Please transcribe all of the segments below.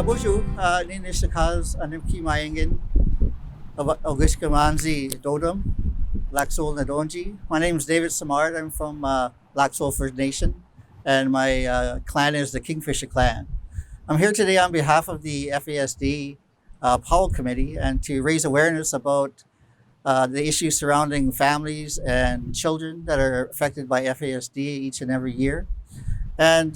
Bonjour, Ninis Kaz, Animki Mayangin, August Kamanzi Dodom, Laxol Nadonji. My name is David Samard. I'm from Laxol First Nation, and my clan is the Kingfisher clan. I'm here today on behalf of the FASD Powell Committee and to raise awareness about the issues surrounding families and children that are affected by FASD each and every year. And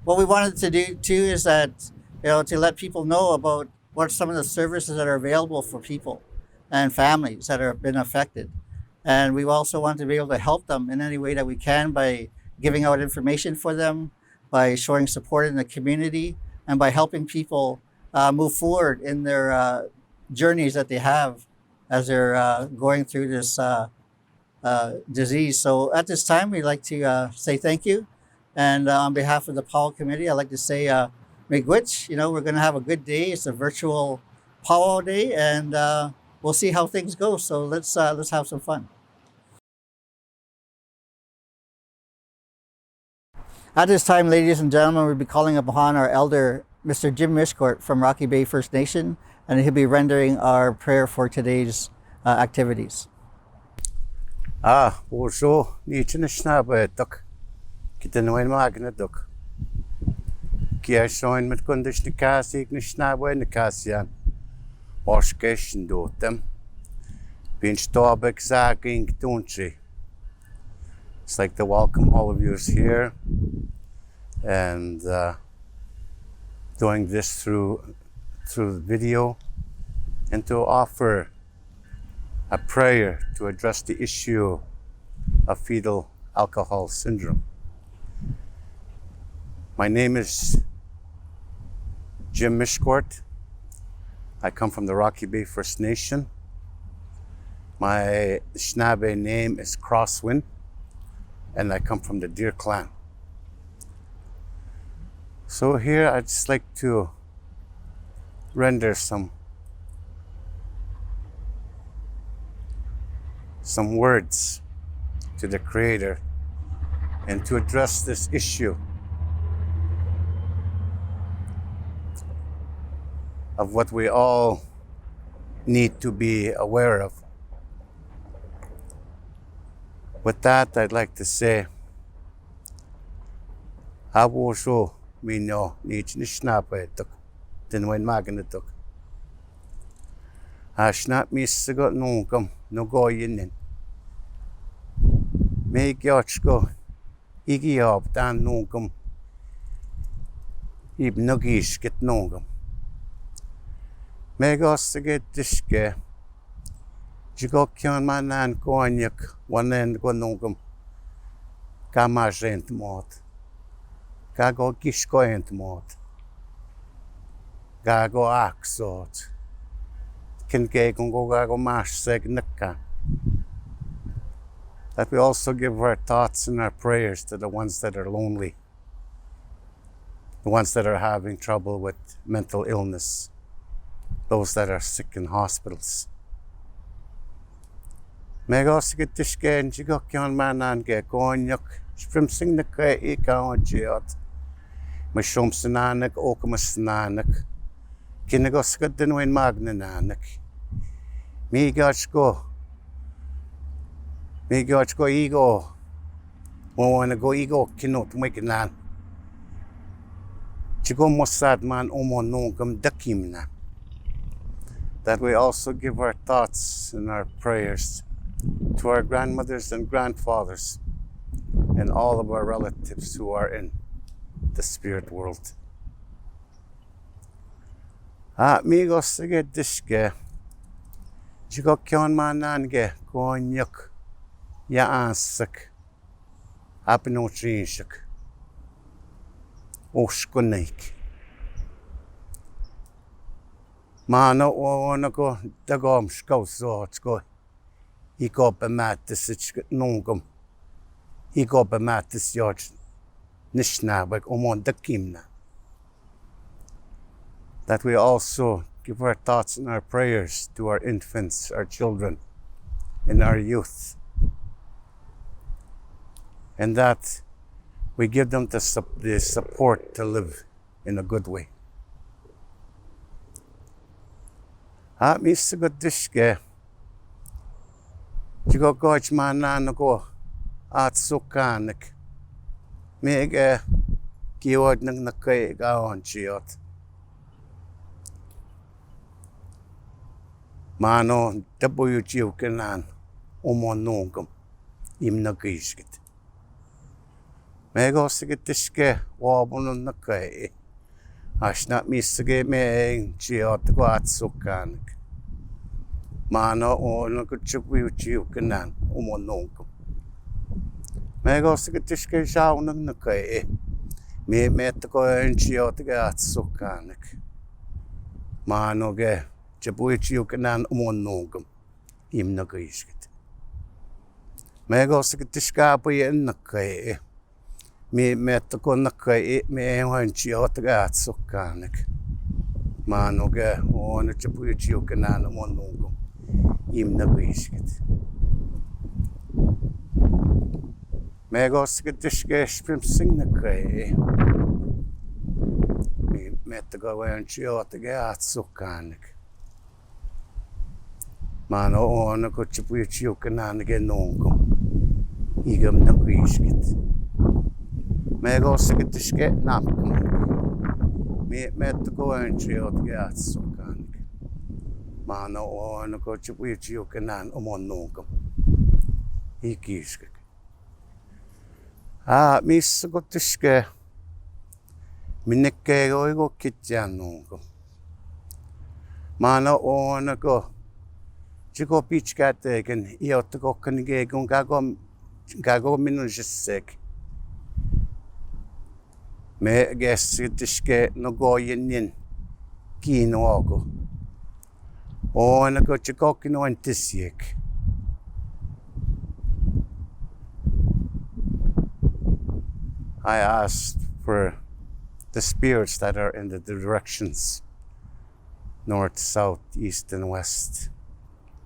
what we wanted to do too is that, to let people know about what some of the services that are available for people and families that have been affected. And we also want to be able to help them in any way that we can by giving out information for them, by showing support in the community, and by helping people move forward in their journeys that they have as they're going through this disease. So at this time, we'd like to say thank you. And on behalf of the Powell Committee, I'd like to say, Miigwech, we're going to have a good day. It's a virtual Powwow Day, and we'll see how things go. So let's have some fun. At this time, ladies and gentlemen, we'll be calling upon our elder, Mr. Jim Mishcourt from Rocky Bay First Nation, and he'll be rendering our prayer for today's activities. Bonjour, Nichinaschnabetok. Kitanoin Magnatok. Kiashoin mit Kundish Nikasi, Nishnabe Nikasian. Oshkesh and Dotem. Pinchtabek Zaking Tunchi. It's like to welcome all of you here and doing this through the video and to offer a prayer to address the issue of fetal alcohol syndrome. My name is Jim Mishcourt. I come from the Rocky Bay First Nation. My Anishinaabe name is Crosswind, and I come from the Deer clan. So here I'd just like to render some words to the Creator and to address this issue of what we all need to be aware of. With that, I'd like to say, Abosho minyo nich nishnapetok, tinwain maganatok. Ashnap misagot nungam, no go yinin. Make yachko, igiob dan nungam, ib nogish get nungam. Megos get dishke, Jigokyan manan koanyak, one end go nungam, Gamajent mot, Gago gishkoent mot, Gago axot, Kinke go gago mash seg nika. That we also give our thoughts and our prayers to the ones that are lonely, the ones that are having trouble with mental illness, those that are sick in hospitals. Megos get tishke and jigokyan manan ge goanyuk, sprimsing the kay ikaw jiot. Mashum sananak, okamas sananak, kinagos got dinwin magnananak. Migachko ego, wanna go ego kinot wikinan. Chigo mosad man omon nongam dakimna. That we also give our thoughts and our prayers to our grandmothers and grandfathers and all of our relatives who are in the spirit world. Amigos sige dishke, jigo kyon manange konyuk ya ansak, apinochishik, oshkunik. Mano onako dagom skosotsko. Iko bematis nungum. Iko bematis yoj nishnabek omon dakimna. That we also give our thoughts and our prayers to our infants, our children, and our youth. And that we give them the support to live in a good way. Missa go diske. Jigo goj manana go at sukanik. Mege kiwad nang nakay gaon chiyot. Mano dabuyo chiyo kanan umonungam im nagishkit. Mego sigit diske wabunun nakay. Ashna missage me chiyot go at sukanik. Mano ono ko chubuyo chiyo kanan umonungam. Mego sigit diske jaunang nakay. Me metko en chiyot go at sukanik. Mano ge Chabuy chiyo kanan umonungam im nagishkit. Mego sigitishka apoy en nakay. Me metko nakay me ewan chiyo tagat sukanik. Mano ge ono chabuy chiyo kanan umonungam im nagishkit. Mego sigitishka shprim sing nakay. Me metko en chiyo tagat sukanik. Mano ono ko chipuyo chiyo kanan ge nongkom. Igam na kuishkit. Mego sigitishke namkom. Me metko en chiyo ge atsukanik. Mano ono ko chipuyo chiyo kanan umon nongkom. Ikishkik. Misa ko tishke. Minekke go kityan nongkom. Mano ono ko Chico beach cat again, Iotoko can gag on gago minusek. Me guess dishke no go yin kinoago. Oh, and I got Chicokino and Tisiek. I asked for the spirits that are in the directions north, south, east, and west.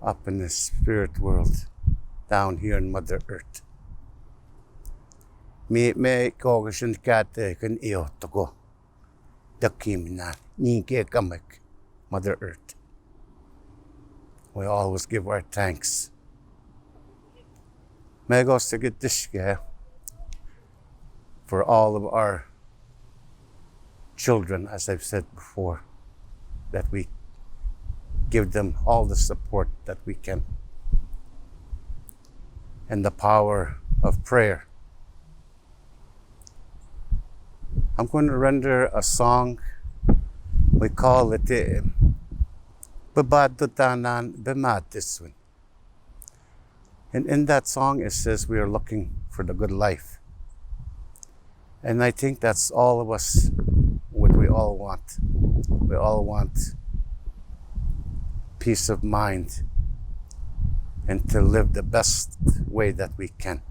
Up in the spirit world, down here in Mother Earth. Me kogashin kate kan iotoko. Dakimina, nike kamek, Mother Earth. We always give our thanks. May go sigitishke for all of our children, as I've said before, that we give them all the support that we can. And the power of prayer. I'm going to render a song. We call it Babadutanan Bematiswin. And in that song it says we are looking for the good life. And I think that's all of us, what we all want. We all want peace of mind and to live the best way that we can.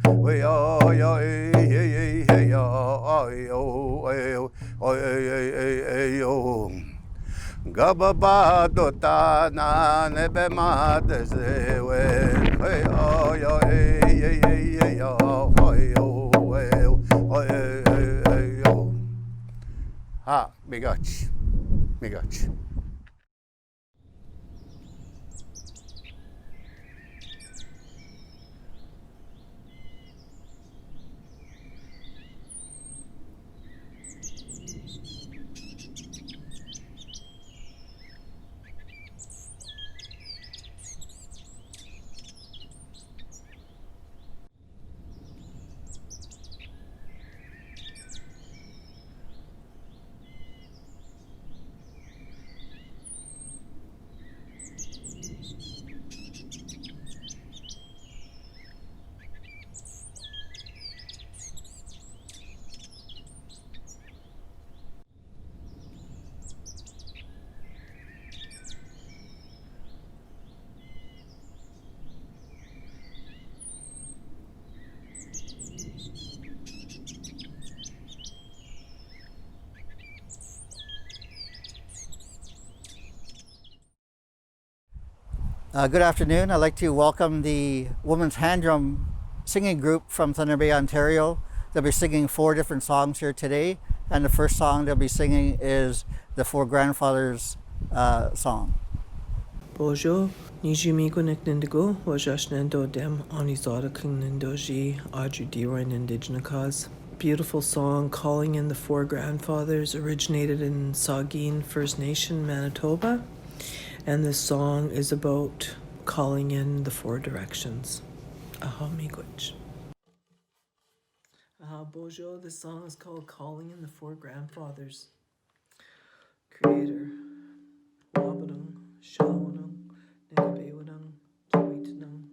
we oh yo hey hey yo yo Gababa dota na nebe madeze we hey oh yo hey yo yo ha bigach. Good afternoon. I'd like to welcome the Women's Hand Drum singing group from Thunder Bay, Ontario. They'll be singing 4 different songs here today, and the first song they'll be singing is the Four Grandfathers song. Bonjour, Nijimigo Niknindigo, Wajashnendo Dem Onizada Kingnindoji, Ajudiran Indigenous. Beautiful song calling in the Four Grandfathers, originated in Saugeen First Nation, Manitoba. And this song is about calling in the 4 directions. Aha, miigwech. Aha, bonjour, this song is called Calling in the Four Grandfathers. Creator. Wabadung, Shawanung, Niggabewadung, Kiwitanung.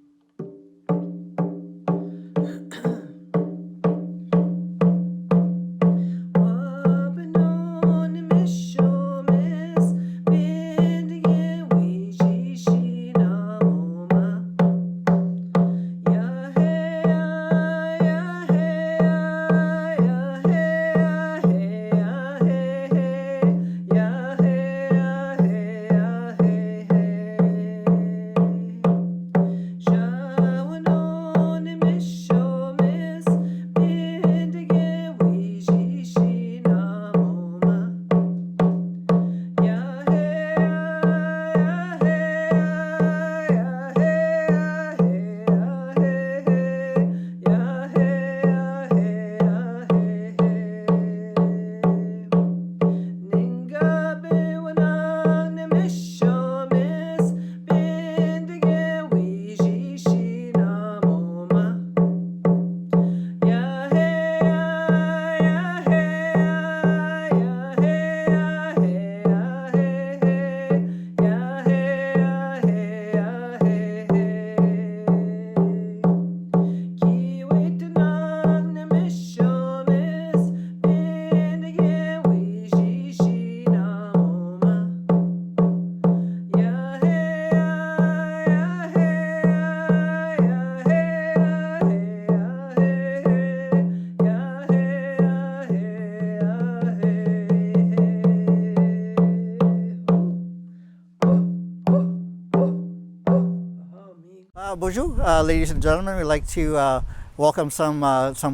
Bonjour, ladies and gentlemen. We'd like to welcome some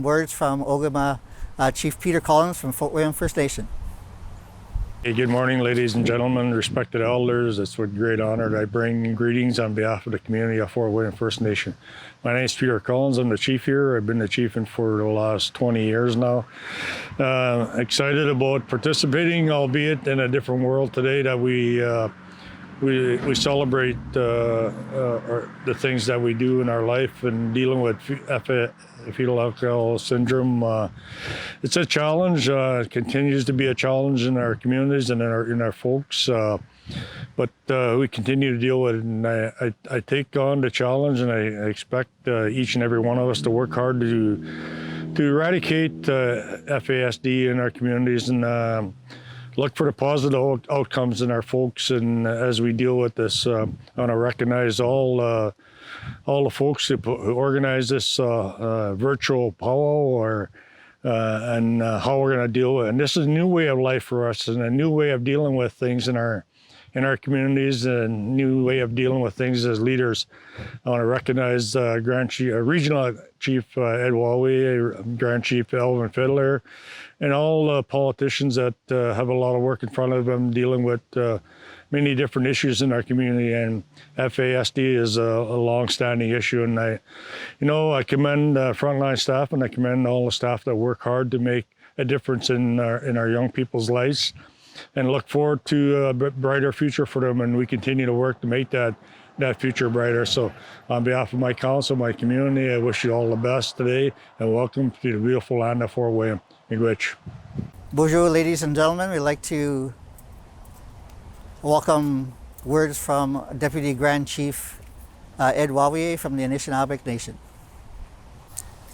words from Ogama Chief Peter Collins from Fort William First Nation. Hey, good morning, ladies and gentlemen, respected elders. It's with great honor that I bring greetings on behalf of the community of Fort William First Nation. My name is Peter Collins. I'm the chief here. I've been the chief for the last 20 years now. Excited about participating, albeit in a different world today, that we celebrate the things that we do in our life and dealing with fetal alcohol syndrome. It's a challenge. It continues to be a challenge in our communities and in our folks. But we continue to deal with it, and I take on the challenge, and I expect each and every one of us to work hard to eradicate FASD in our communities and look for the positive outcomes in our folks. And as we deal with this, I want to recognize all all the folks who organized this virtual powwow and how we're going to deal with it. And this is a new way of life for us and a new way of dealing with things in our communities, and a new way of dealing with things as leaders. I want to recognize Regional Chief Ed Walway, Grand Chief Elvin Fiddler, and all the politicians that have a lot of work in front of them dealing with many different issues in our community. And FASD is a long-standing issue. And I commend frontline staff, and I commend all the staff that work hard to make a difference in our young people's lives, and look forward to a brighter future for them. And we continue to work to make that future brighter. So on behalf of my council, my community, I wish you all the best today, and welcome to the beautiful land of Fort William. Miigwech. Bonjour, ladies and gentlemen. We'd like to welcome words from Deputy Grand Chief Ed Wawier from the Anishinaabe Nation.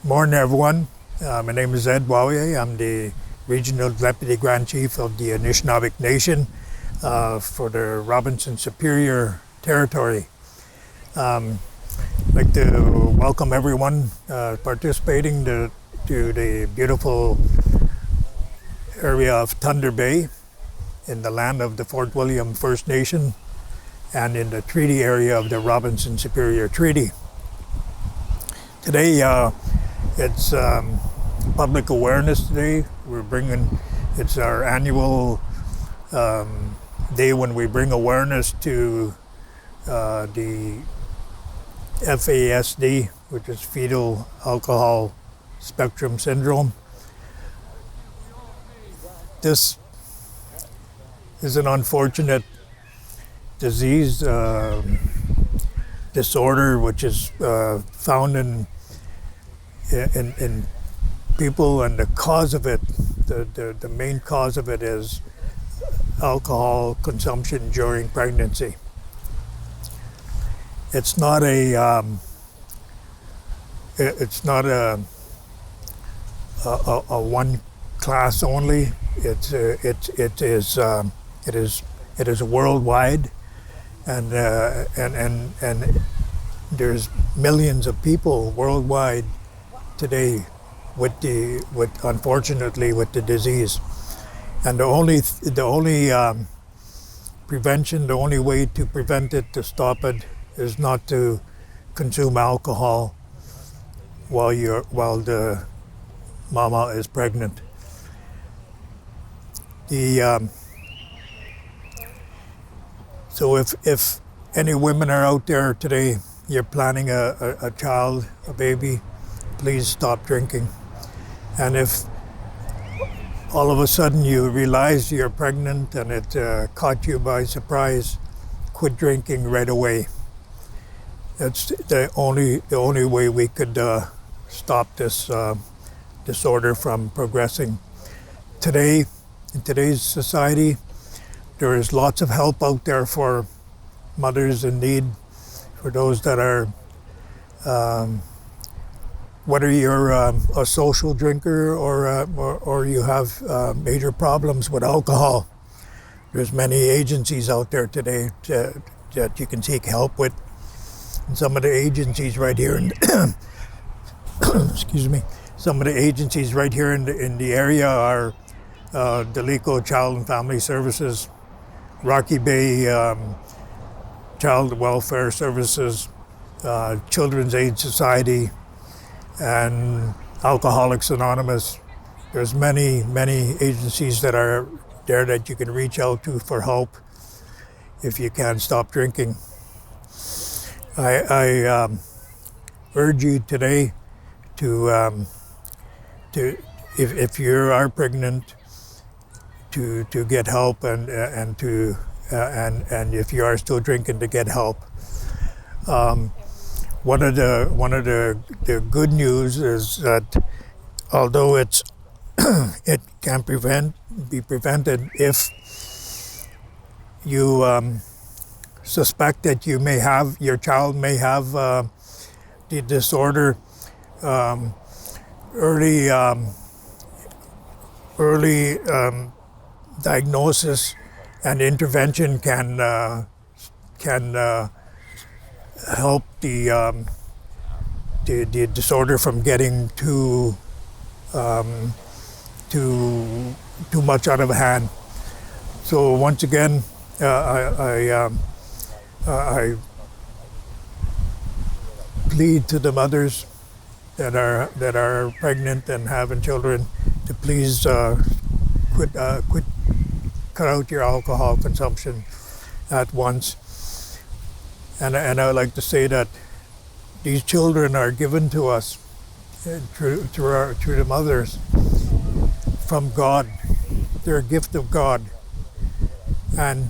Morning, everyone. My name is Ed Wawier. I'm the Regional Deputy Grand Chief of the Anishinaabe Nation for the Robinson Superior Territory. I'd like to welcome everyone participating to the beautiful area of Thunder Bay in the land of the Fort William First Nation and in the treaty area of the Robinson Superior Treaty. Today, it's Public Awareness Day. It's our annual day when we bring awareness to the FASD, which is fetal alcohol spectrum syndrome. This is an unfortunate disease, disorder, which is found in people, and the cause of it, the main cause of it is alcohol consumption during pregnancy. It's not a one class only. It is worldwide, and there's millions of people worldwide today unfortunately with the disease. And the only prevention, the only way to prevent it, to stop it, is not to consume alcohol while the mama is pregnant. So if any women are out there today, you're planning a child, a baby, please stop drinking. And if all of a sudden you realize you're pregnant and it caught you by surprise, quit drinking right away. That's the only way we could stop this disorder from progressing. Today, in today's society, there is lots of help out there for mothers in need, for those that are whether you're a social drinker or you have major problems with alcohol. There's many agencies out there today that you can seek help with. And some of the agencies right here in excuse me, some of the agencies right here in the area are Delico Child and Family Services, Rocky Bay Child Welfare Services, Children's Aid Society, and Alcoholics Anonymous. There's many agencies that are there that you can reach out to for help if you can't stop drinking. I urge you today to if you are pregnant, to get help, and if you are still drinking, to get help. One of the good news is that although it can be prevented if you suspect that your child may have the disorder, early diagnosis and intervention can help the disorder from getting too much out of hand. So once again, I plead to the mothers that are pregnant and having children to please cut out your alcohol consumption at once. And I would like to say that these children are given to us through the mothers from God. They're a gift of God. And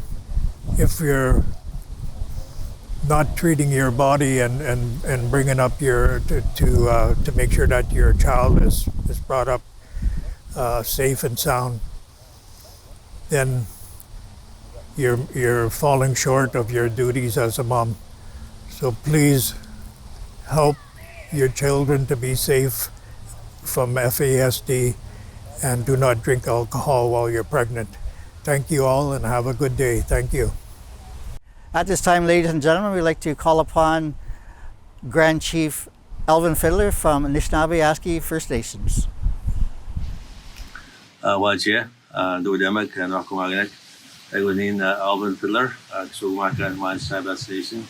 if you're not treating your body and bringing up to make sure that your child is brought up safe and sound, then you're falling short of your duties as a mom. So please help your children to be safe from FASD and do not drink alcohol while you're pregnant. Thank you all and have a good day. Thank you. At this time, ladies and gentlemen, we'd like to call upon Grand Chief Elvin Fiddler from Anishinaabe First Nations. Wajia, Dodemek, and Okamaganek. Egunin Elvin Fiddler, Chugmaka and Anishinaabe Nation.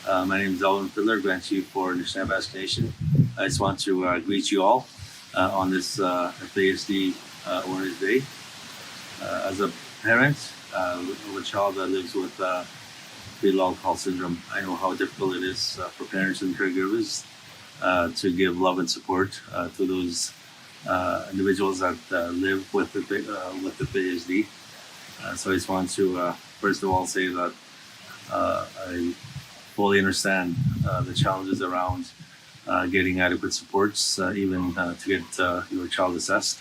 My name is Elvin Fiddler, Grand Chief for Anishinaabe Nation. I just want to greet you all on this FASD Awareness Day. As a parent of a child that lives with fetal alcohol syndrome, I know how difficult it is for parents and caregivers to give love and support to those individuals that live with the FASD. So I just want to first of all say that I fully understand the challenges around getting adequate supports, even to get your child assessed,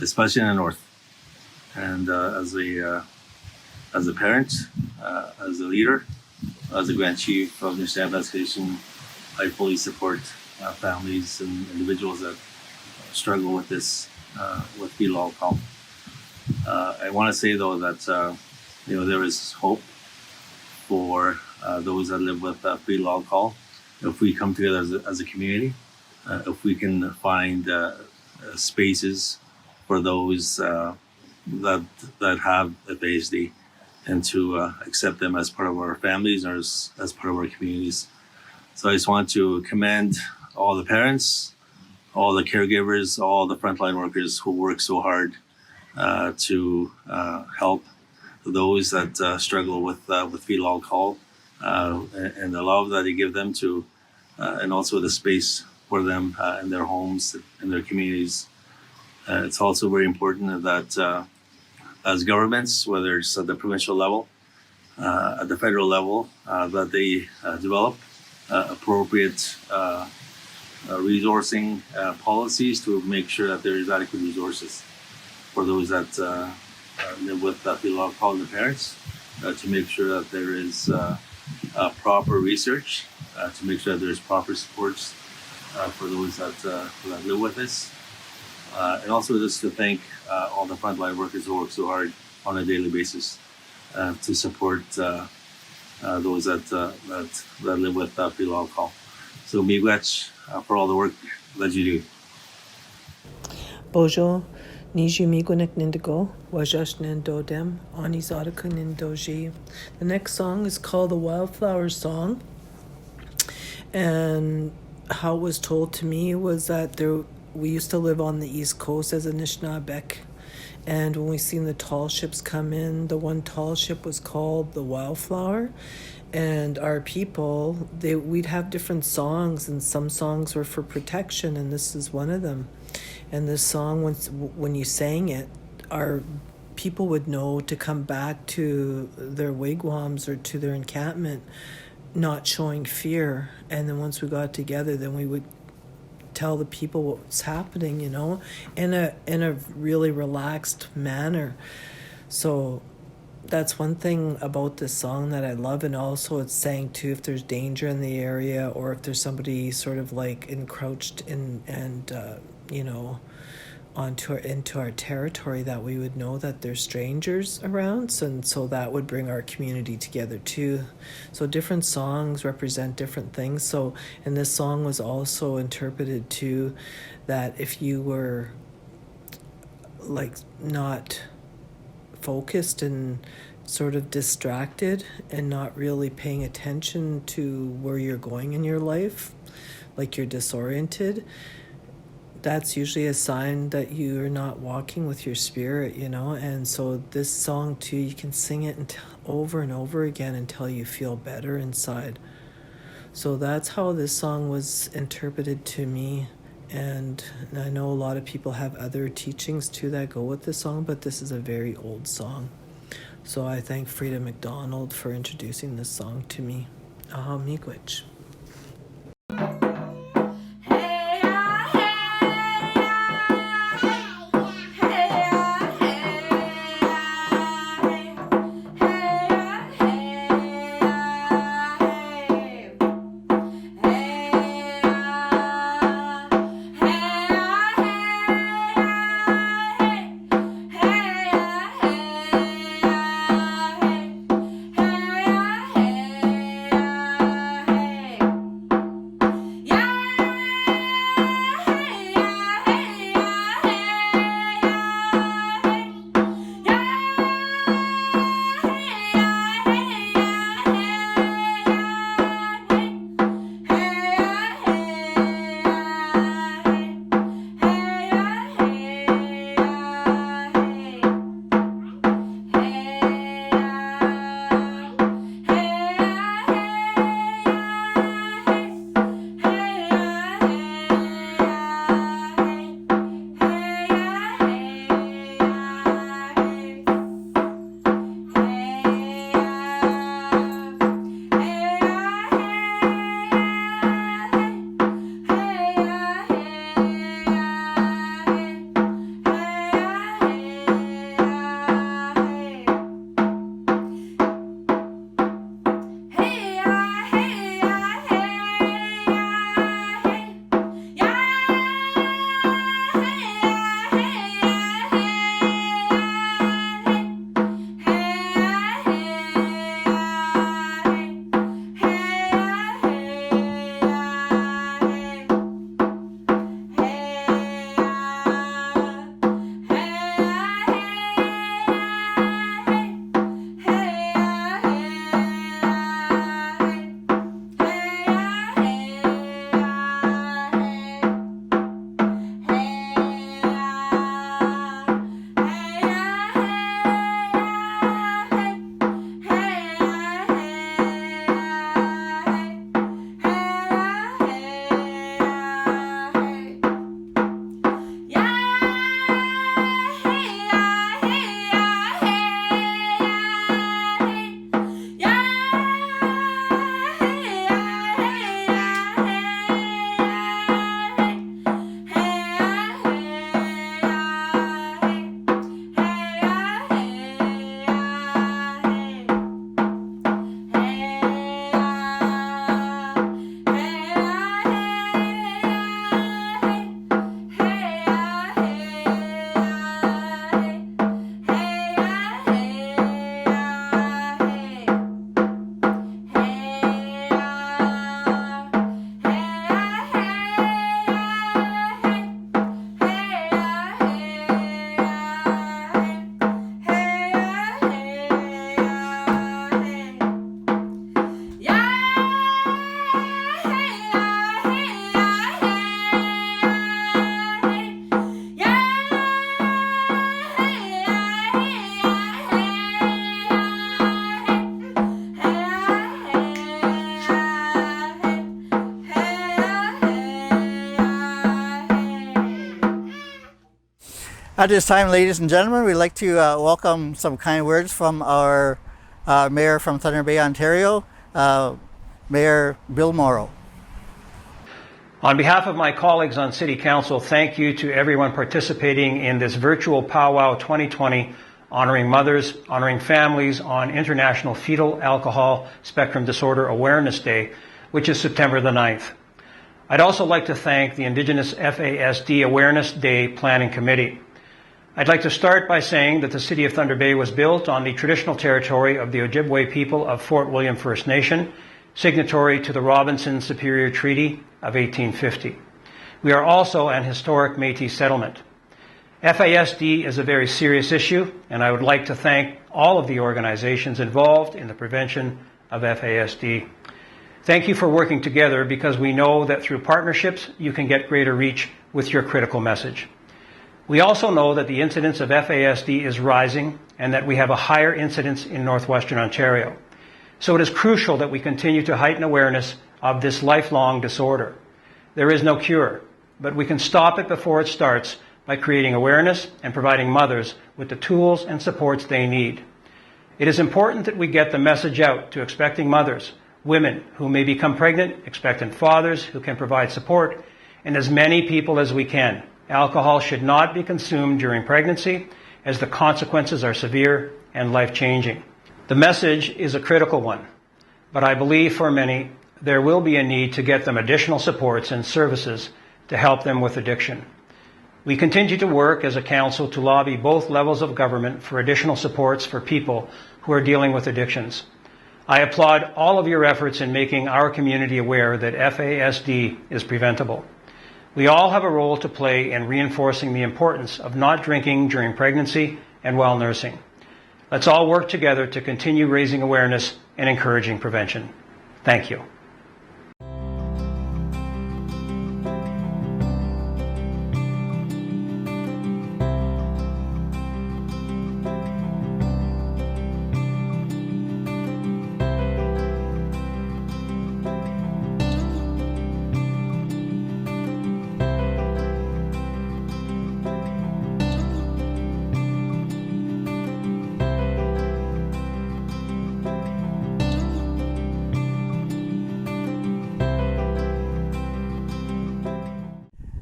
especially in the north. And as a parent, as a leader, as a Grand Chief of Anishinaabe Investigation, I fully support families and individuals that struggle with this, with fetal alcohol. I want to say though that there is hope for those that live with fetal alcohol. If we come together as a community, if we can find spaces for those that have FASD, and to accept them as part of our families or as part of our communities. So I just want to commend all the parents, all the caregivers, all the frontline workers who work so hard to help those that struggle with fetal alcohol, and the love that they give them to, and also the space for them in their homes, in their communities. It's also very important that as governments, whether it's at the provincial level, at the federal level, that they develop appropriate resourcing policies to make sure that there is adequate resources for those that live with fetal alcohol and the parents, to make sure that there is proper research, to make sure that there's proper supports for those that live with this. And also just to thank all the frontline workers who work so hard on a daily basis to support those that live with fetal alcohol. So miigwech for all the work that you do. Bojo, Niji Migunik Nindigo, Wajash Nindodem, Anizadaka Nindoji. The next song is called the Wildflower Song. And how it was told to me was that we used to live on the East Coast as Anishinaabe. And when we seen the tall ships come in, the one tall ship was called the Wildflower. And our people, we'd have different songs, and some songs were for protection, and this is one of them. And this song, when you sang it, our people would know to come back to their wigwams or to their encampment, not showing fear. And then once we got together, then we would tell the people what's happening, in a really relaxed manner. So that's one thing about this song that I love. And also it's saying too, if there's danger in the area, or if there's somebody sort of like encroached in and into our territory, that we would know that there's strangers around, and so that would bring our community together too. So different songs represent different things. So, and this song was also interpreted too, that if you were like not focused and sort of distracted and not really paying attention to where you're going in your life, like you're disoriented, that's usually a sign that you're not walking with your spirit, you know. And so this song too, you can sing it over and over again until you feel better inside. So that's how this song was interpreted to me. And I know a lot of people have other teachings too that go with this song, but this is a very old song. So I thank Frida McDonald for introducing this song to me. Aha, miigwech. At this time, ladies and gentlemen, we'd like to welcome some kind words from our Mayor from Thunder Bay, Ontario, Mayor Bill Morrow. On behalf of my colleagues on City Council, thank you to everyone participating in this virtual Pow Wow 2020, honoring mothers, honoring families on International Fetal Alcohol Spectrum Disorder Awareness Day, which is September the 9th. I'd also like to thank the Indigenous FASD Awareness Day Planning Committee. I'd like to start by saying that the City of Thunder Bay was built on the traditional territory of the Ojibwe people of Fort William First Nation, signatory to the Robinson Superior Treaty of 1850. We are also an historic Métis settlement. FASD is a very serious issue, and I would like to thank all of the organizations involved in the prevention of FASD. Thank you for working together, because we know that through partnerships you can get greater reach with your critical message. We also know that the incidence of FASD is rising and that we have a higher incidence in Northwestern Ontario. So it is crucial that we continue to heighten awareness of this lifelong disorder. There is no cure, but we can stop it before it starts by creating awareness and providing mothers with the tools and supports they need. It is important that we get the message out to expecting mothers, women who may become pregnant, expectant fathers who can provide support, and as many people as we can. Alcohol should not be consumed during pregnancy, as the consequences are severe and life-changing. The message is a critical one, but I believe for many there will be a need to get them additional supports and services to help them with addiction. We continue to work as a council to lobby both levels of government for additional supports for people who are dealing with addictions. I applaud all of your efforts in making our community aware that FASD is preventable. We all have a role to play in reinforcing the importance of not drinking during pregnancy and while nursing. Let's all work together to continue raising awareness and encouraging prevention. Thank you.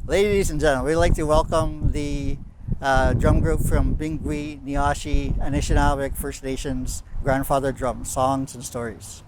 Ladies and gentlemen, we'd like to welcome the drum group from Bingui, Niashi, Anishinaabe First Nations, Grandfather Drum, Songs and Stories.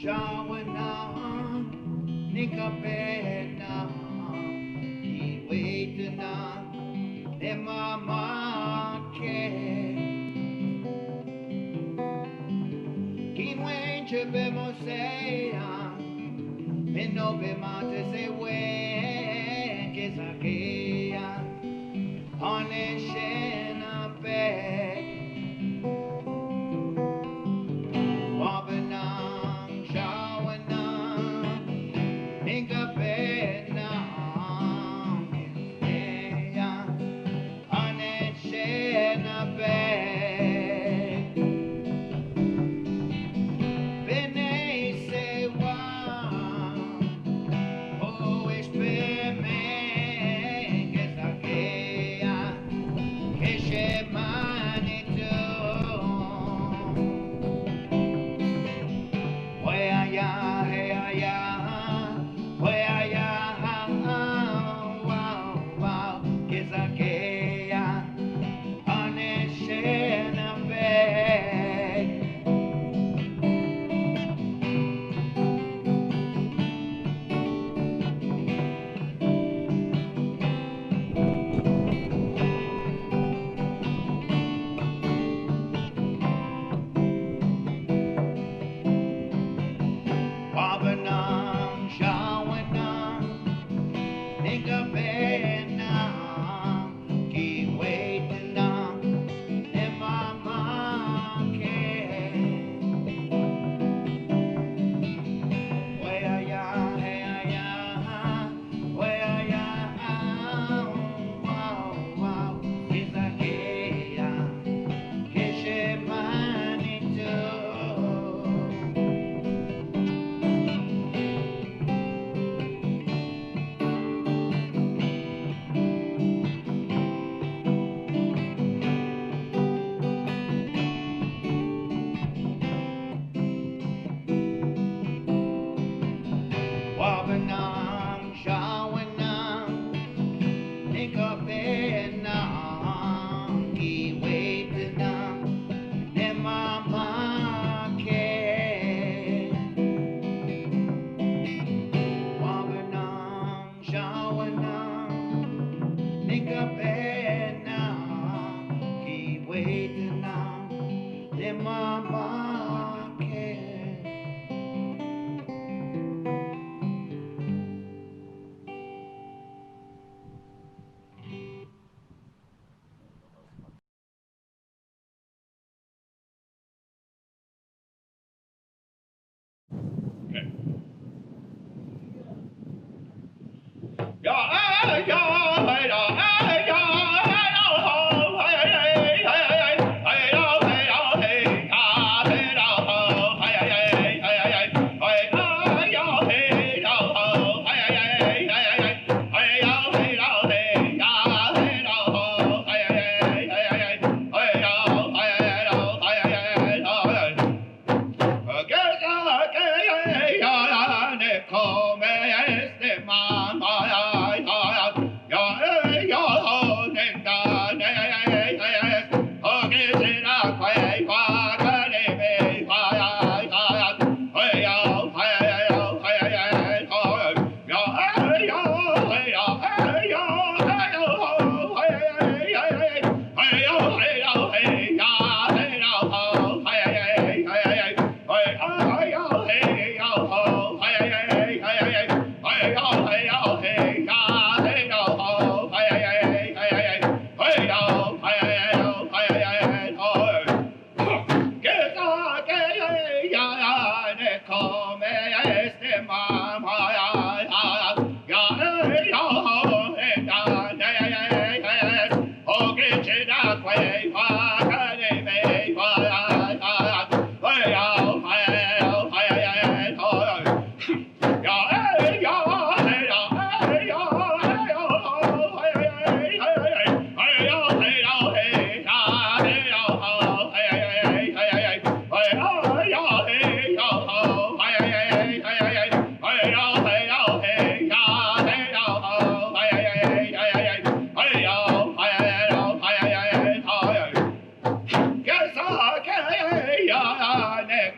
shawana, nikapena, kiwaitana, ne mama ke. Kinwe chepe mosea, menobe mate se wen kesakea, oneshena pe. Wabanang shawanang, nikapenang, kesea, oneshena pe. Wabanang shawanang, nikapenang, kiwaitanang, ne mama ke. Wayaya, heyaya, wayaya, wow, wow, kizakeya, keshemanito. Wabanang shawanang, nikapenang, kiwaitanang, ne mama ke. Wabanang shawanang, nikapenang, kiwaitanang, ne mama ke.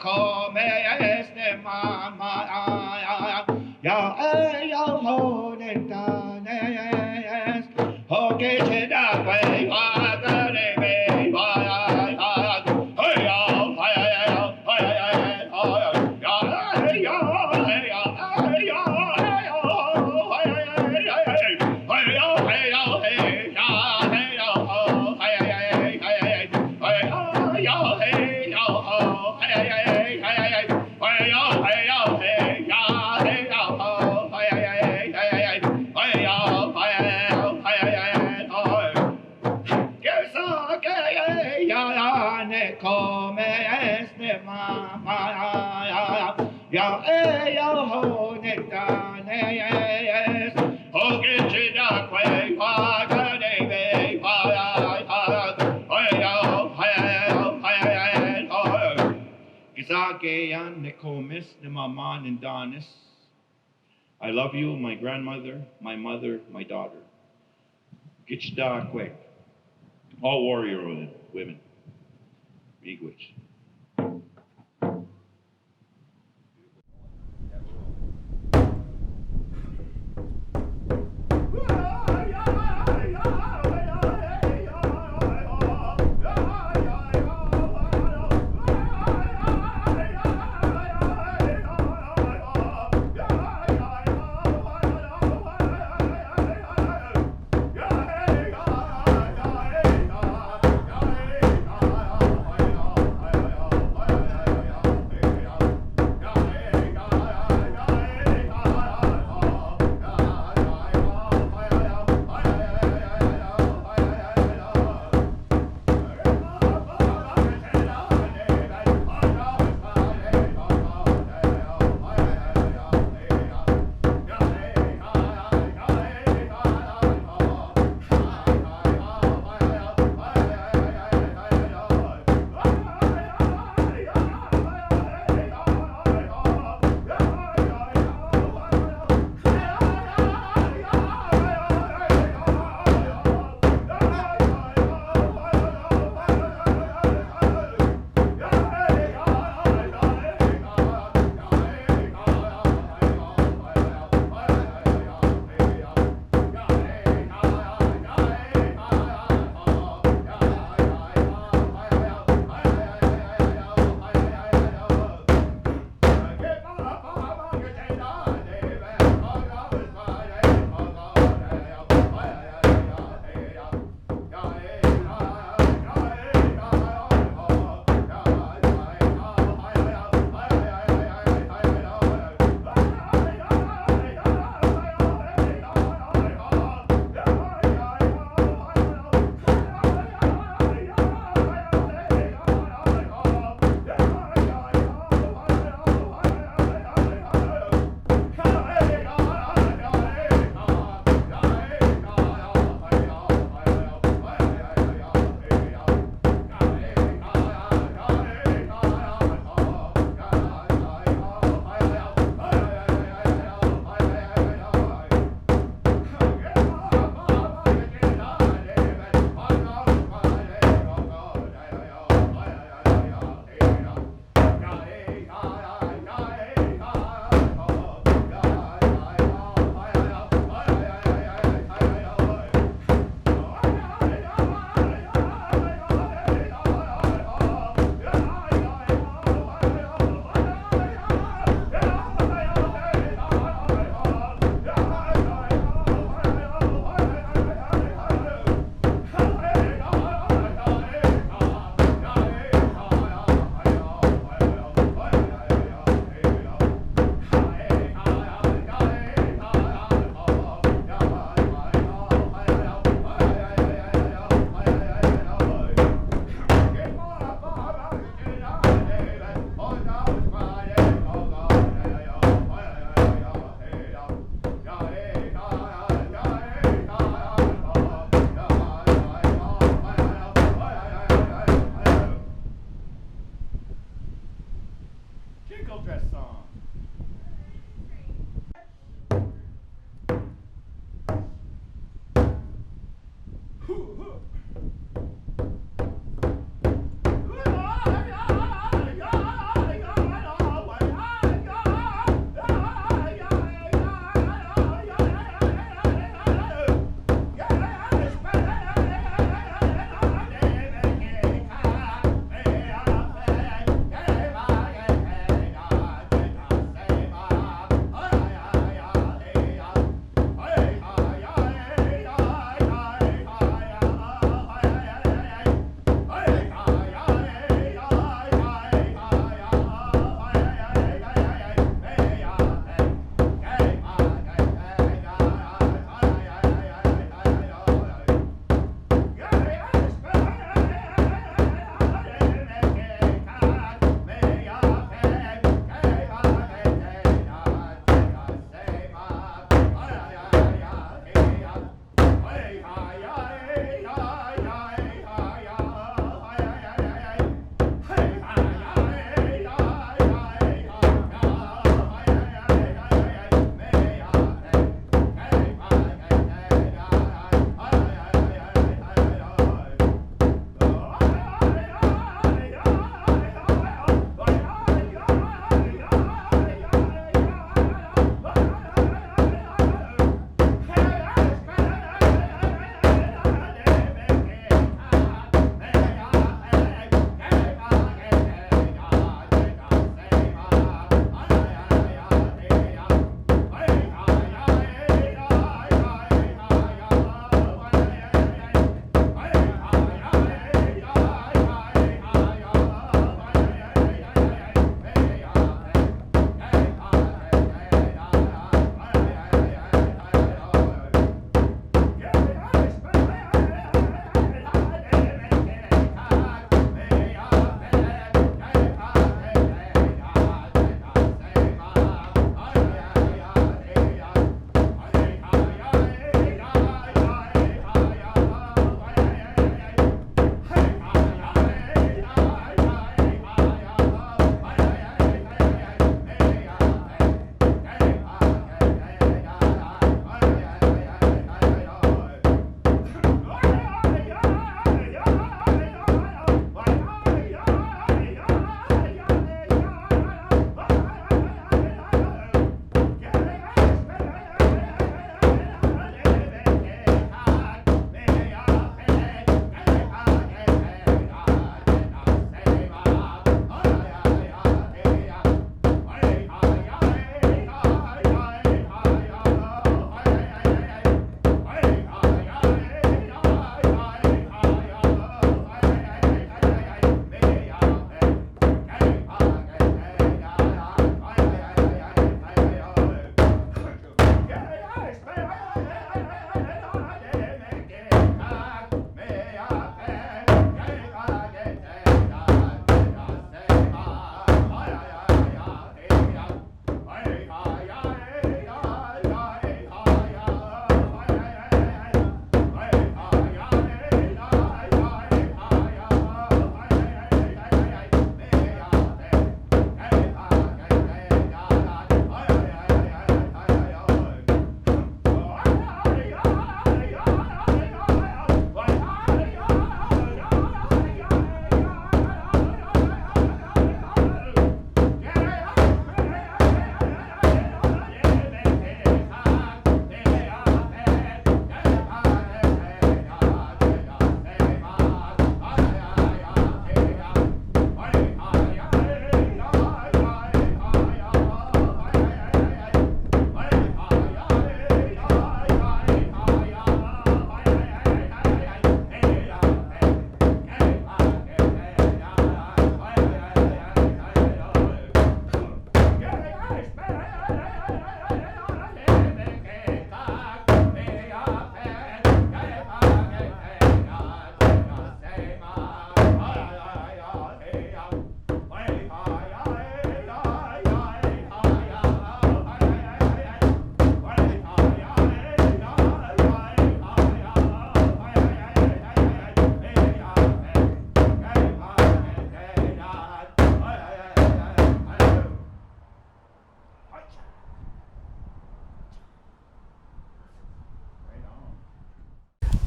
Come este ya ya ho ne ta ne ho ke che da kwai wa ga ne be wa ya hey ya I love you, my grandmother, my mother, my daughter. Gichda quick. All warrior women. Miigwech.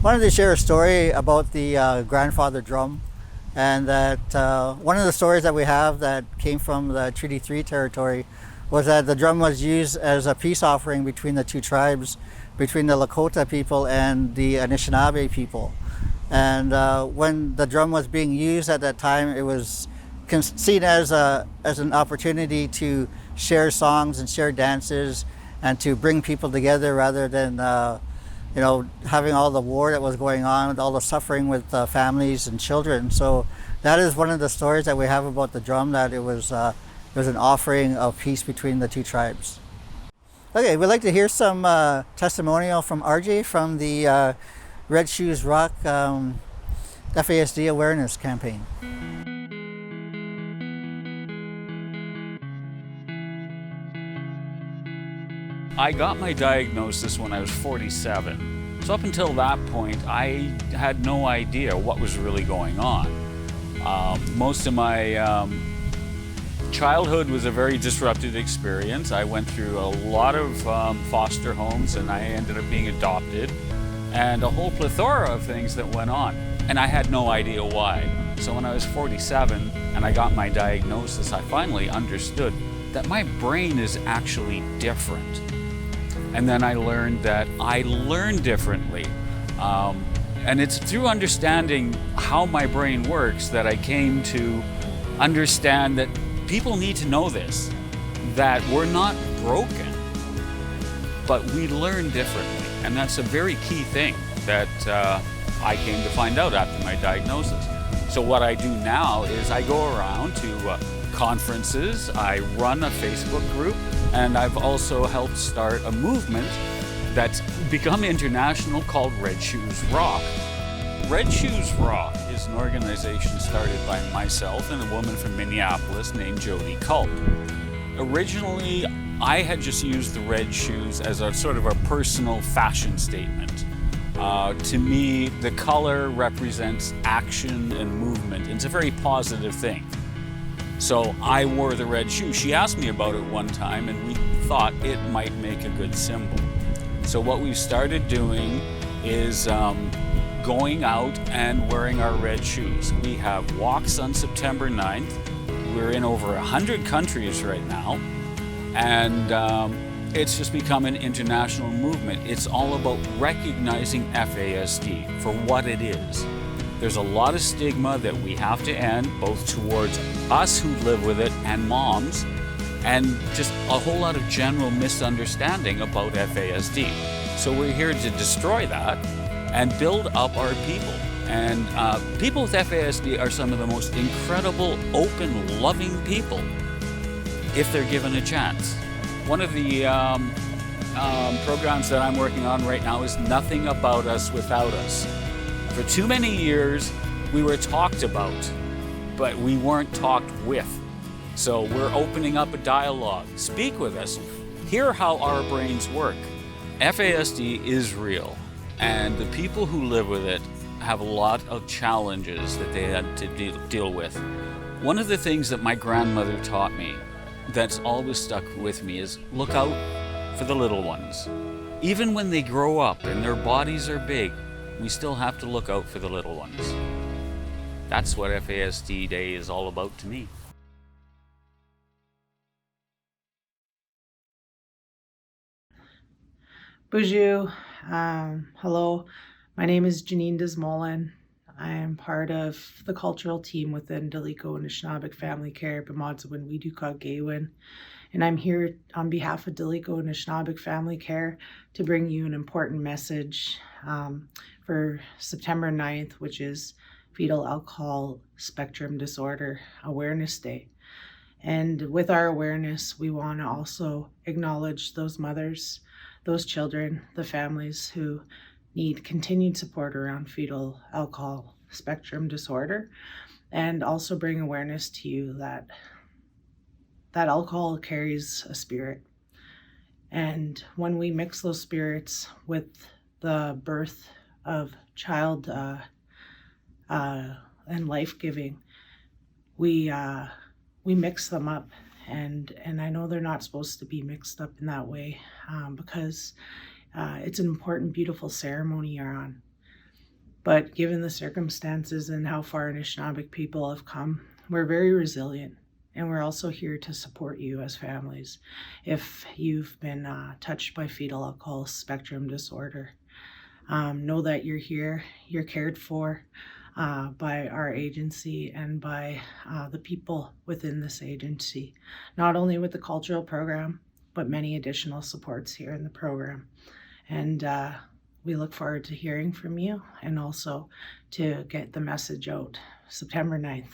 Wanted to share a story about the grandfather drum, and that one of the stories that we have that came from the Treaty 3 territory was that the drum was used as a peace offering between the two tribes, between the Lakota people and the Anishinaabe people. And when the drum was being used at that time, it was seen as an opportunity to share songs and share dances and to bring people together rather than having all the war that was going on, all the suffering with families and children. So that is one of the stories that we have about the drum, that it was an offering of peace between the two tribes. Okay, we'd like to hear some testimonial from RJ from the Red Shoes Rock FASD awareness campaign. I got my diagnosis when I was 47. So up until that point, I had no idea what was really going on. Most of my childhood was a very disrupted experience. I went through a lot of foster homes, and I ended up being adopted, and a whole plethora of things that went on. And I had no idea why. So when I was 47 and I got my diagnosis, I finally understood that my brain is actually different. And then I learned that I learn differently. And it's through understanding how my brain works that I came to understand that people need to know this, that we're not broken, but we learn differently. And that's a very key thing that I came to find out after my diagnosis. So what I do now is I go around to conferences, I run a Facebook group, and I've also helped start a movement that's become international called Red Shoes Rock. Red Shoes Rock is an organization started by myself and a woman from Minneapolis named Jody Culp. Originally, I had just used the red shoes as a sort of a personal fashion statement. To me, the color represents action and movement. It's a very positive thing. So I wore the red shoe. She asked me about it one time, and we thought it might make a good symbol. So what we've started doing is going out and wearing our red shoes. We have walks on September 9th. We're in over 100 countries right now, and it's just become an international movement. It's all about recognizing FASD for what it is. There's a lot of stigma that we have to end, both towards us who live with it and moms, and just a whole lot of general misunderstanding about FASD. So we're here to destroy that and build up our people. And people with FASD are some of the most incredible, open, loving people if they're given a chance. One of the programs that I'm working on right now is Nothing About Us Without Us. For too many years, we were talked about, but we weren't talked with. So we're opening up a dialogue. Speak with us. Hear how our brains work. FASD is real, and the people who live with it have a lot of challenges that they had to deal with. One of the things that my grandmother taught me that's always stuck with me is look out for the little ones. Even when they grow up and their bodies are big, we still have to look out for the little ones. That's what FASD Day is all about to me. Bonjour. Hello. My name is Janine Desmolin. I am part of the cultural team within Daliko Anishinaabe Family Care, B'Modsawin Widukog Gaywin. And I'm here on behalf of Daliko Anishinaabe Family Care to bring you an important message for September 9th, which is Fetal Alcohol Spectrum Disorder Awareness Day. And with our awareness, we want to also acknowledge those mothers, those children, the families who need continued support around fetal alcohol spectrum disorder, and also bring awareness to you that alcohol carries a spirit. And when we mix those spirits with the birth of child and life-giving, we mix them up, and I know they're not supposed to be mixed up in that way, because it's an important, beautiful ceremony you're on. But given the circumstances and how far Anishinaabeg people have come, we're very resilient, and we're also here to support you as families if you've been touched by fetal alcohol spectrum disorder. Know that you're here, you're cared for by our agency and by the people within this agency, not only with the cultural program, but many additional supports here in the program. And we look forward to hearing from you, and also to get the message out September 9th.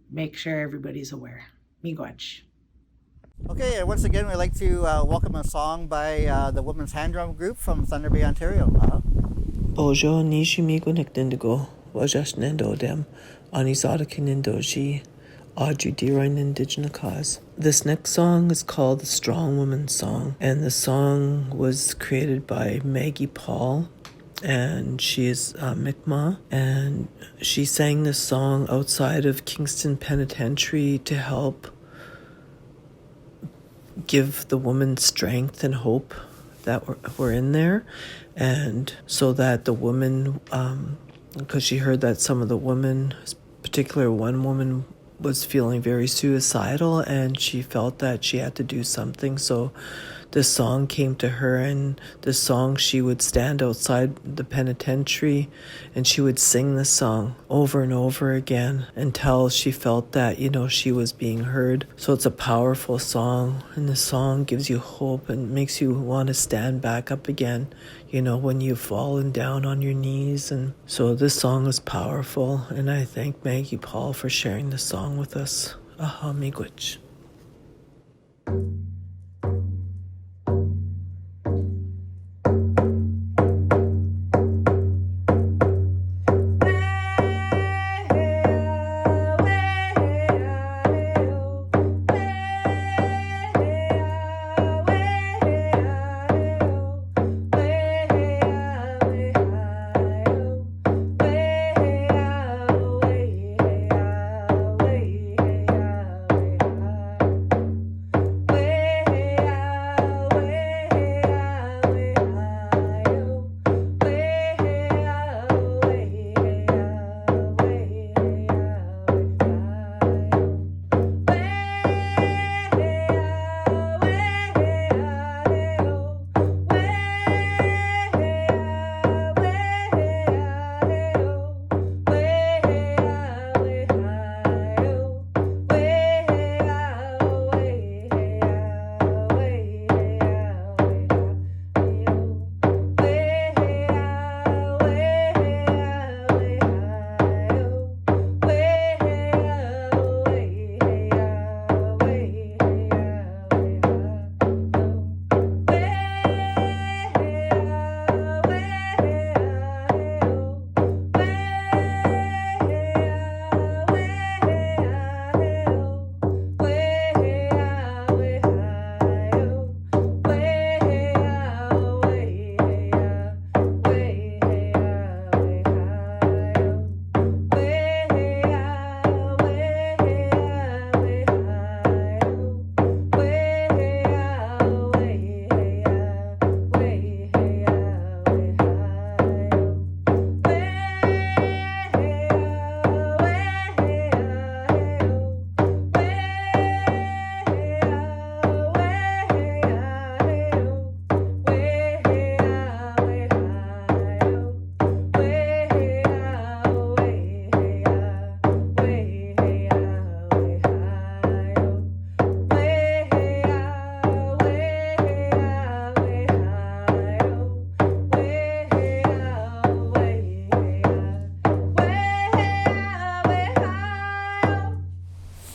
Make sure everybody's aware. Miigwech. Okay, and once again, we'd like to welcome a song by the Women's Hand Drum Group from Thunder Bay, Ontario. Bojo Nishimigo Nikdindigo, Wajash Nendo Dem, Anizada Kinindoji, Audrey Deroin Indigenous Cause. This next song is called the Strong Woman Song, and the song was created by Maggie Paul, and she is Mi'kmaq, and she sang this song outside of Kingston Penitentiary to help give the woman strength and hope that were in there, and so that the woman, because she heard that some of the women, particular one woman, was feeling very suicidal, and she felt that she had to do something. So this song came to her, and this song, she would stand outside the penitentiary and she would sing the song over and over again until she felt that, she was being heard. So it's a powerful song, and the song gives you hope and makes you want to stand back up again, when you've fallen down on your knees. And so this song is powerful, and I thank Maggie Paul for sharing this song with us. Aha, miigwech.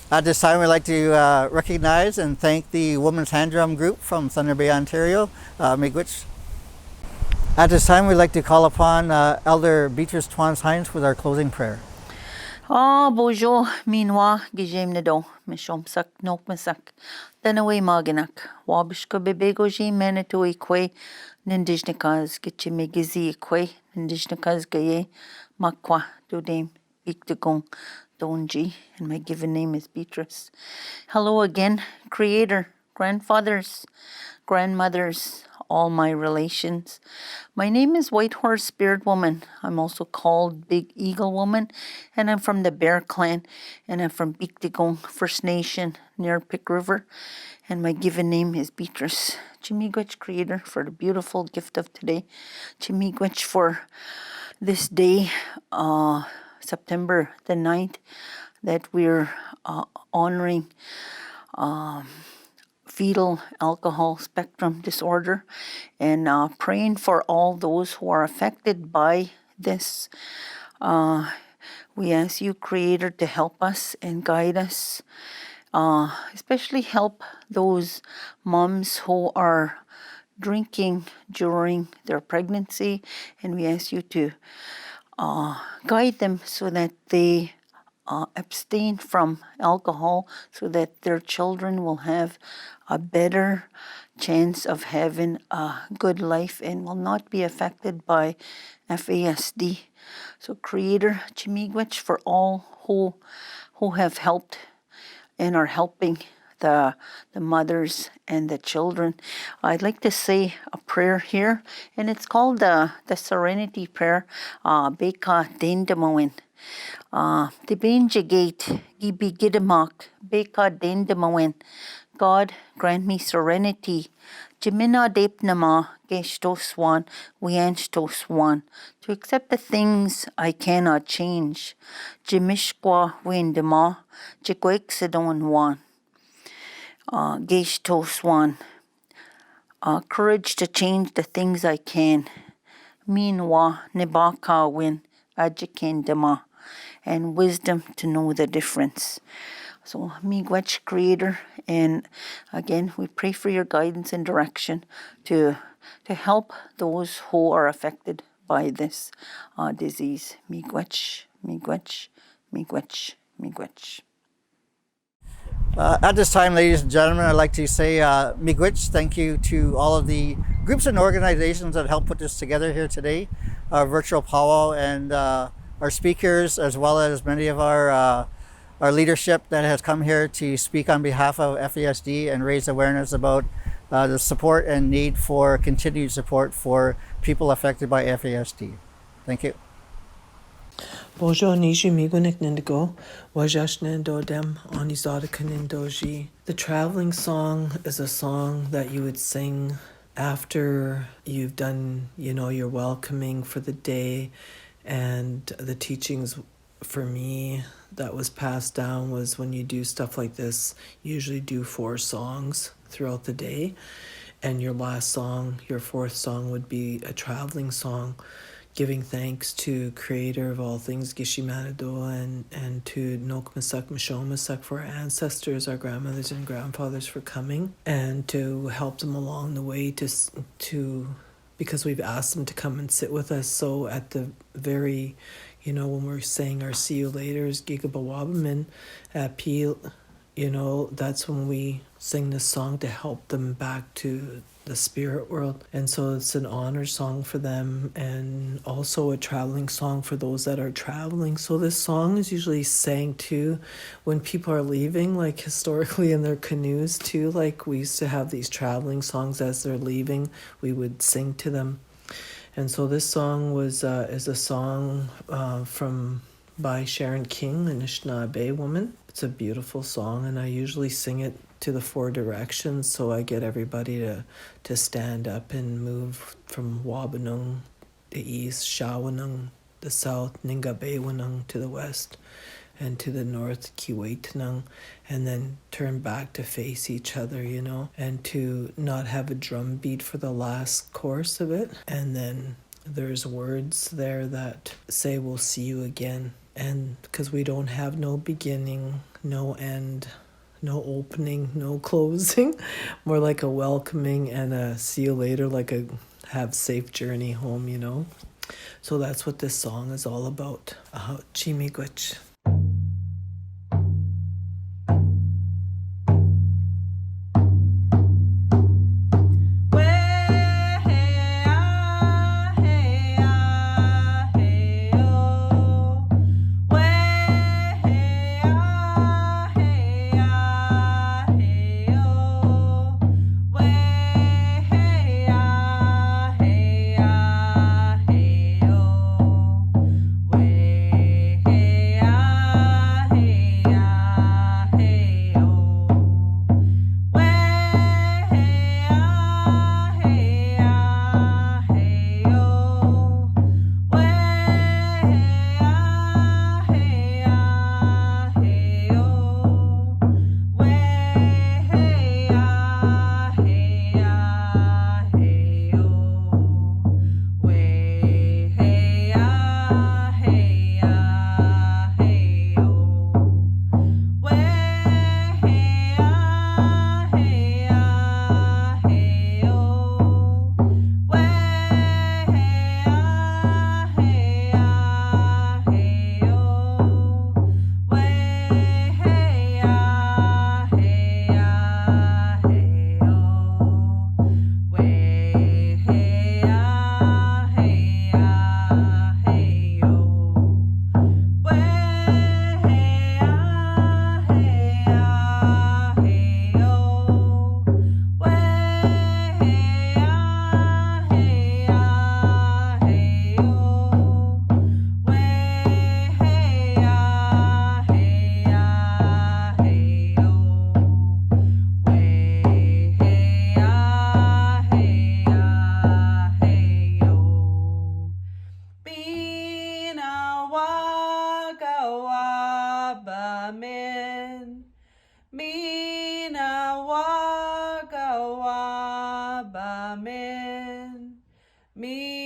At this time, we'd like to recognize and thank the Women's Hand Drum Group from Thunder Bay, Ontario, Miigwech. At this time, we'd like to call upon Elder Beatrice Twans Hines with our closing prayer. Bonjour, minwa, gijem nedo, mishomsak, nokmasak, danaway maganak, wabishka bebegoji, manitou equa, nindijnikas, gichimigizi equa, nindijnikas gaye, makwa, dodem, ikdagong, donji, and my given name is Beatrice. Hello again, Creator, grandfathers, grandmothers, all my relations. My name is White Horse Spirit Woman. I'm also called Big Eagle Woman, and I'm from the Bear Clan, and I'm from Biktigong First Nation near Pick River, and my given name is Beatrice. Chimigwech, Creator, for the beautiful gift of today. Chimigwech for this day, September the 9th, that we're honoring fetal alcohol spectrum disorder, and praying for all those who are affected by this. We ask you, Creator, to help us and guide us, especially help those moms who are drinking during their pregnancy, and we ask you to guide them so that they abstain from alcohol, so that their children will have a better chance of having a good life and will not be affected by FASD. So, Creator, Chimigwech, for all who have helped and are helping the mothers and the children, I'd like to say a prayer here, and it's called the Serenity Prayer. Beka Dendamawin. The Benja Gate, Gibi Gidamak, Beka Dendamawin. God, grant me serenity. Jimina Depnama, Geshtoswan, Wianchtoswan, to accept the things I cannot change. Jimishkwa Windama, Jikweksidon Geshtoswan, courage to change the things I can. Minwa Nibaka Win, Ajikendama, and wisdom to know the difference. So, Miigwech, Creator, and again, we pray for your guidance and direction to help those who are affected by this disease. Miigwech, Miigwech, Miigwech, Miigwech. At this time, ladies and gentlemen, I'd like to say Miigwech, thank you to all of the groups and organizations that helped put this together here today, our virtual powwow, and our speakers, as well as many of our leadership that has come here to speak on behalf of FASD and raise awareness about the support and need for continued support for people affected by FASD. Thank you. Bonjour, Nishi Migunik Nindigo, Wajash Nando Dem, Onizada Kanindoji. The traveling song is a song that you would sing after you've done, your welcoming for the day, and the teachings for me that was passed down was when you do stuff like this, you usually do 4 songs throughout the day, and your last song, your 4th song, would be a traveling song, giving thanks to Creator of all things, Gishimanado, and to Nokmasak Mishomasak, for our ancestors, our grandmothers and grandfathers, for coming, and to help them along the way to because we've asked them to come and sit with us. So at the very, when we're saying our see you laters, Gigabawabamin at Peel, that's when we sing this song to help them back to the spirit world. And so it's an honor song for them, and also a traveling song for those that are traveling. So this song is usually sang too when people are leaving, like historically in their canoes too. Like we used to have these traveling songs as they're leaving, we would sing to them. And so this song is a song by Sharon King, an Anishinaabe woman. It's a beautiful song, and I usually sing it to the 4 directions, so I get everybody to stand up and move from Wabanung, the east, Shawanung, the south, Ningabewanung to the west, and to the north, Kiwetanung, and then turn back to face each other, and to not have a drum beat for the last course of it. And then there's words there that say, we'll see you again. And because we don't have no beginning, no end, no opening, no closing, more like a welcoming and a see you later, like a have safe journey home, you know? So that's what this song is all about. Chimigwich.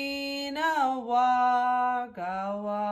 Mina waga wa